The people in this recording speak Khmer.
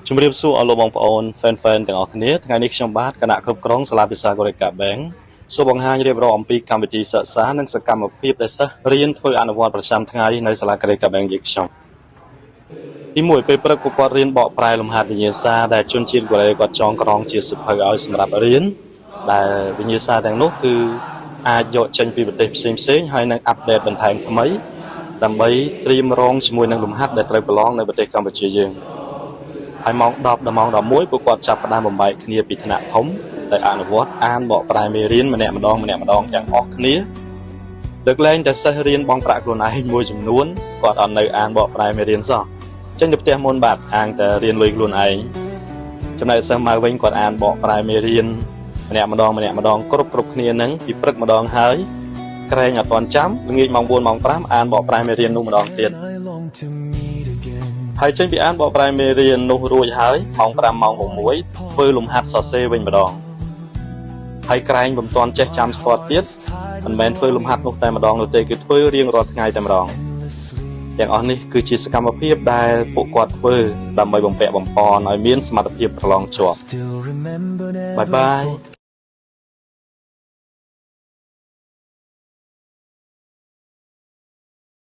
ជំរាបសួរអស់លោកបងប្អូន fan ទាំងអស់គ្នាថ្ងៃនេះខ្ញុំបាទគណៈគ្រប់គ្រងសាលាភាសាកូរ៉េកាបែងសូមបង្ហាញរៀបរាប់អំពីកម្មវិធីសិក្សានិងសកម្មភាពដែលសិស្សរៀនធ្វើអនុវត្តប្រចាំថ្ងៃនៅសាលាកូរ៉េកាបែងយើងខ្ញុំទី1ពេលព្រឹកពួកគាត់រៀនបកប្រែលំហាត់វិញ្ញាសាដែលជនជាតិកូរ៉េគាត់ចងក្រងជាសៀវភៅឲ្យសម្រាប់រៀនដែលវិញ្ញាសាទាំងនោះគឺអាចយកចេញពីប្រទេសផ្សេងៗហើយនឹងអាប់ដេតបន្ថែមថ្មីដើម្បីត្រៀមរងជាមួយនឹងលំហាត់ដែលត្រូវប្រឡងនៅប្រទេសកម្ពុជាយើងហើយម៉ោង10ដល់ម៉ោង11ពួកគាត់ចាប់ផ្ដើមបំបែកគ្នាពីថ្នាក់ធំទៅអនុវត្តអានបកប្រែមេរៀនម្នាក់ម្ដងទាំងអស់គ្នាលើកលែងតែសិស្សរៀនបងប្រាក់ខ្លួនឯងមួយចំនួនគាត់អត់នៅអានបកប្រែមេរៀនសោះចេញទៅផ្ទះមុនបាទអាងតែរៀនលុយខ្លួនឯងចំណែកសិស្សមកវិញគាត់អានបកប្រែមេរៀនម្នាក់ម្ដងគ្រប់គ្នានឹងពីព្រឹកម្ដងហើយក្រែងអត់ទាន់ចាំល្ងាចម៉ោង4ម៉ោង5អានបកប្រែមេរៀននោះម្ដងទៀតហើយចេញពីអានបកប្រែមេរៀននោះរួចហើយម៉ោង5ម៉ោង6ធ្វើលំហាត់សរសេរវិញម្ដងហើយក្រែងមិនទាន់ចេះចាំស្ទាត់ទៀតមិនមែនធ្វើលំហាត់នោះតែម្ដងនោះទេគឺធ្វើរៀងរាល់ថ្ងៃតែម្ដងទាំងអស់នេះគឺជាសកម្មភាពដែលពួកគាត់ធ្វើដើម្បីបំពាក់បំពន់ឲ្យមានសមត្ថភាពប្រឡងជាប់បាយបាយ